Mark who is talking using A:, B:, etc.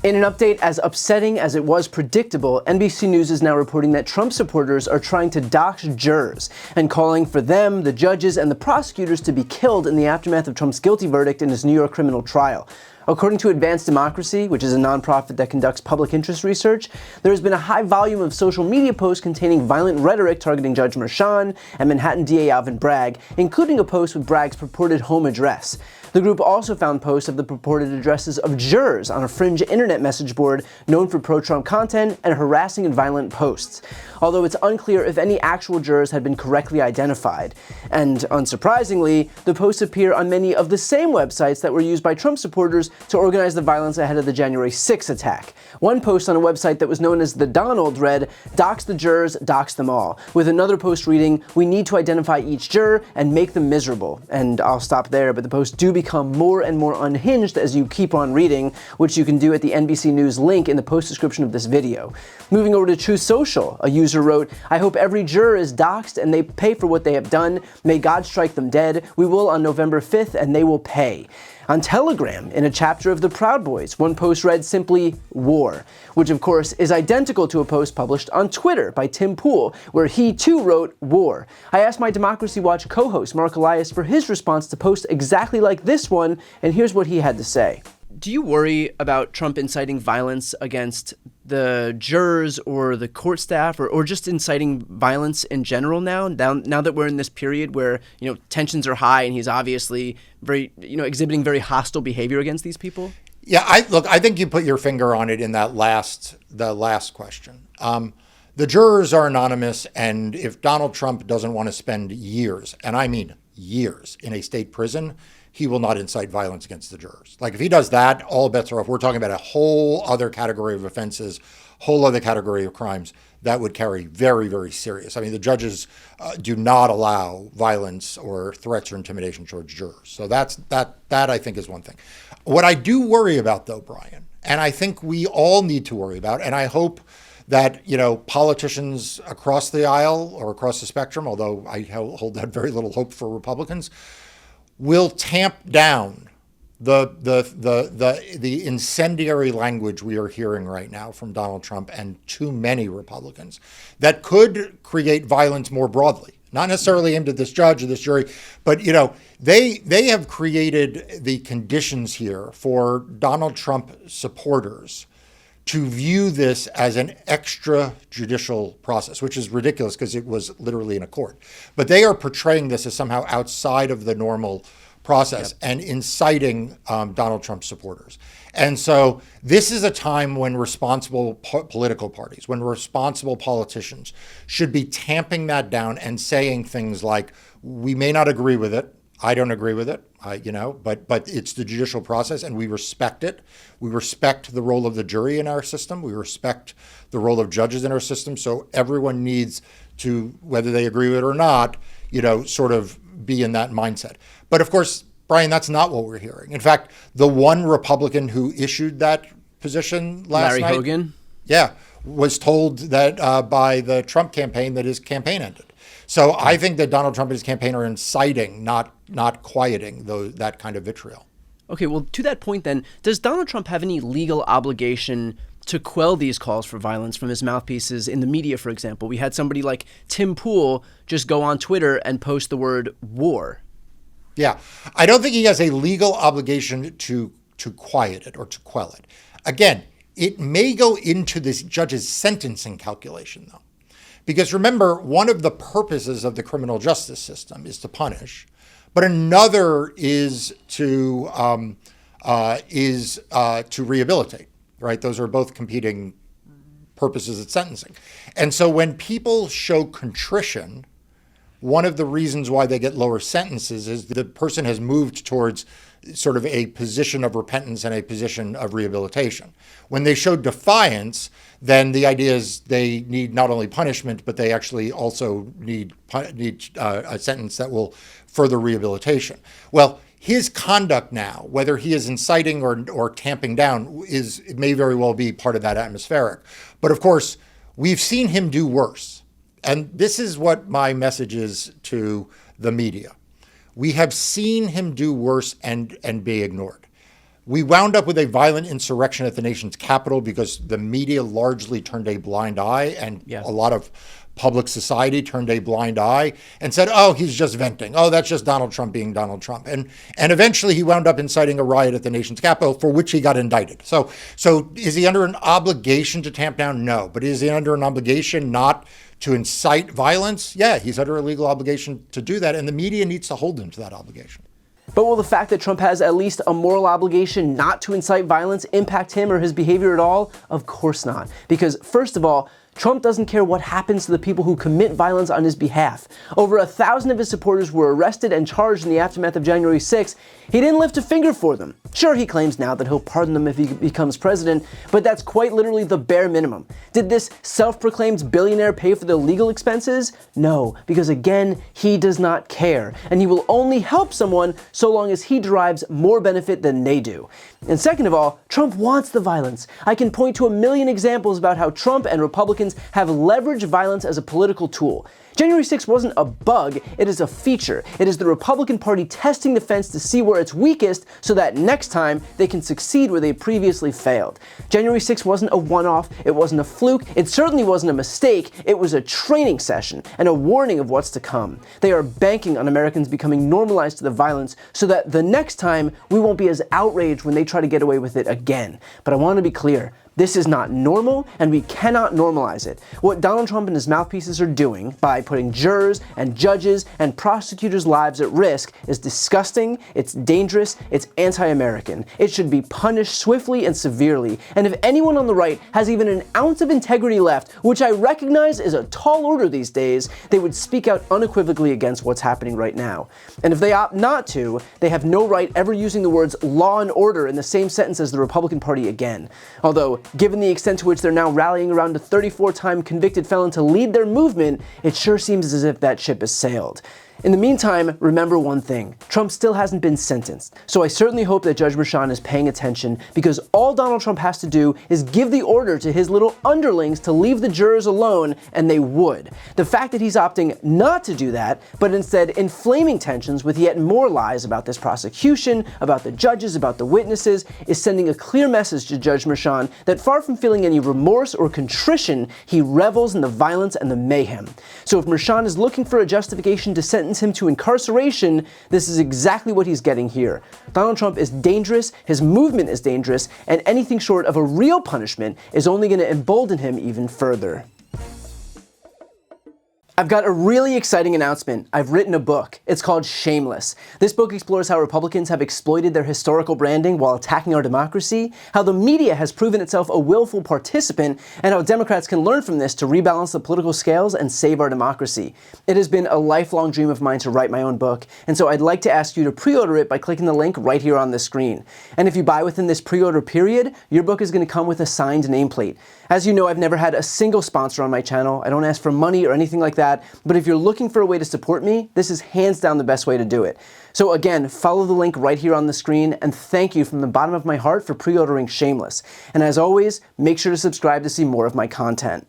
A: In an update as upsetting as it was predictable, NBC News is now reporting that Trump supporters are trying to dox jurors and calling for them, the judges, and the prosecutors to be killed in the aftermath of Trump's guilty verdict in his New York criminal trial. According to Advanced Democracy, which is a nonprofit that conducts public interest research, there has been a high volume of social media posts containing violent rhetoric targeting Judge Merchan and Manhattan DA Alvin Bragg, including a post with Bragg's purported home address. The group also found posts of the purported addresses of jurors on a fringe internet message board known for pro-Trump content and harassing and violent posts, although it's unclear if any actual jurors had been correctly identified. And unsurprisingly, the posts appear on many of the same websites that were used by Trump supporters to organize the violence ahead of the January 6th attack. One post on a website that was known as The Donald read, "Dox the jurors, dox them all," with another post reading, "We need to identify each juror and make them miserable." And I'll stop there, but the posts do become more and more unhinged as you keep on reading, which you can do at the NBC News link in the post description of this video. Moving over to Truth Social, a user wrote, "I hope every juror is doxed and they pay for what they have done. May God strike them dead. We will on November 5th and they will pay." On Telegram, in a chapter of the Proud Boys, one post read simply, "War," which of course is identical to a post published on Twitter by Tim Pool, where he too wrote, "War." I asked my Democracy Watch co-host Mark Elias for his response to posts exactly like this one, and here's what he had to say. Do you worry about Trump inciting violence against the jurors or the court staff or just inciting violence in general now that we're in this period where, tensions are high and he's obviously very, exhibiting very hostile behavior against these people?
B: Yeah, I think you put your finger on it in the last question. The jurors are anonymous, and if Donald Trump doesn't want to spend years, and I mean years, in a state prison, he will not incite violence against the jurors. Like, if he does that, all bets are off. We're talking about a whole other category of offenses, whole other category of crimes that would carry very, very serious. I mean, the judges do not allow violence or threats or intimidation towards jurors. So that I think is one thing. What I do worry about, though, Brian, and I think we all need to worry about, and I hope that, politicians across the aisle or across the spectrum, although I hold that very little hope for Republicans, will tamp down the incendiary language we are hearing right now from Donald Trump and too many Republicans that could create violence more broadly. Not necessarily aimed at this judge or this jury, but they have created the conditions here for Donald Trump supporters to view this as an extrajudicial process, which is ridiculous because it was literally in a court. But they are portraying this as somehow outside of the normal process and inciting Donald Trump supporters. And so this is a time when responsible political parties, when responsible politicians should be tamping that down and saying things like, we may not agree with it. I don't agree with it, but it's the judicial process and we respect it. We respect the role of the jury in our system. We respect the role of judges in our system. So everyone needs to, whether they agree with it or not, sort of be in that mindset. But of course, Brian, that's not what we're hearing. In fact, the one Republican who issued that position last night,
A: Larry Hogan,
B: was told that by the Trump campaign that his campaign ended. So I think that Donald Trump and his campaign are inciting, not quieting that kind of vitriol.
A: Okay, well, to that point then, does Donald Trump have any legal obligation to quell these calls for violence from his mouthpieces in the media, for example? We had somebody like Tim Pool just go on Twitter and post the word war.
B: Yeah, I don't think he has a legal obligation to quiet it or to quell it. Again, it may go into this judge's sentencing calculation, though. Because remember, one of the purposes of the criminal justice system is to punish, but another is to rehabilitate. Right? Those are both competing purposes of sentencing. And so when people show contrition, one of the reasons why they get lower sentences is the person has moved towards sort of a position of repentance and a position of rehabilitation. When they show defiance, then the idea is they need not only punishment, but they actually also need a sentence that will further rehabilitation. Well, his conduct now, whether he is inciting or tamping down, it may very well be part of that atmospheric. But of course, we've seen him do worse. And this is what my message is to the media. We have seen him do worse and be ignored. We wound up with a violent insurrection at the nation's capital because the media largely turned a blind eye, and a lot of public society turned a blind eye and said, oh, he's just venting. Oh, that's just Donald Trump being Donald Trump. And eventually he wound up inciting a riot at the nation's capital, for which he got indicted. So is he under an obligation to tamp down? No. But is he under an obligation not to incite violence? Yeah, he's under a legal obligation to do that, and the media needs to hold him to that obligation.
A: But will the fact that Trump has at least a moral obligation not to incite violence impact him or his behavior at all? Of course not. Because first of all, Trump doesn't care what happens to the people who commit violence on his behalf. Over 1,000 of his supporters were arrested and charged in the aftermath of January 6th. He didn't lift a finger for them. Sure, he claims now that he'll pardon them if he becomes president, but that's quite literally the bare minimum. Did this self-proclaimed billionaire pay for the legal expenses? No, because again, he does not care, and he will only help someone so long as he derives more benefit than they do. And second of all, Trump wants the violence. I can point to a million examples about how Trump and Republicans have leveraged violence as a political tool. January 6th wasn't a bug, it is a feature. It is the Republican Party testing the fence to see where it's weakest so that next time they can succeed where they previously failed. January 6th wasn't a one-off, it wasn't a fluke, it certainly wasn't a mistake, it was a training session and a warning of what's to come. They are banking on Americans becoming normalized to the violence so that the next time we won't be as outraged when they try to get away with it again. But I want to be clear. This is not normal, and we cannot normalize it. What Donald Trump and his mouthpieces are doing by putting jurors and judges and prosecutors' lives at risk is disgusting, it's dangerous, it's anti-American. It should be punished swiftly and severely. And if anyone on the right has even an ounce of integrity left, which I recognize is a tall order these days, they would speak out unequivocally against what's happening right now. And if they opt not to, they have no right ever using the words law and order in the same sentence as the Republican Party again. Although, given the extent to which they're now rallying around a 34-time convicted felon to lead their movement, it sure seems as if that ship has sailed. In the meantime, remember one thing. Trump still hasn't been sentenced, so I certainly hope that Judge Merchan is paying attention, because all Donald Trump has to do is give the order to his little underlings to leave the jurors alone, and they would. The fact that he's opting not to do that, but instead inflaming tensions with yet more lies about this prosecution, about the judges, about the witnesses, is sending a clear message to Judge Merchan that far from feeling any remorse or contrition, he revels in the violence and the mayhem. So if Merchan is looking for a justification to sentence him to incarceration, this is exactly what he's getting here. Donald Trump is dangerous, his movement is dangerous, and anything short of a real punishment is only going to embolden him even further. I've got a really exciting announcement. I've written a book. It's called Shameless. This book explores how Republicans have exploited their historical branding while attacking our democracy, how the media has proven itself a willful participant, and how Democrats can learn from this to rebalance the political scales and save our democracy. It has been a lifelong dream of mine to write my own book, and so I'd like to ask you to pre-order it by clicking the link right here on the screen. And if you buy within this pre-order period, your book is going to come with a signed nameplate. As you know, I've never had a single sponsor on my channel. I don't ask for money or anything like that, but if you're looking for a way to support me, this is hands down the best way to do it. So again, follow the link right here on the screen, and thank you from the bottom of my heart for pre-ordering Shameless. And as always, make sure to subscribe to see more of my content.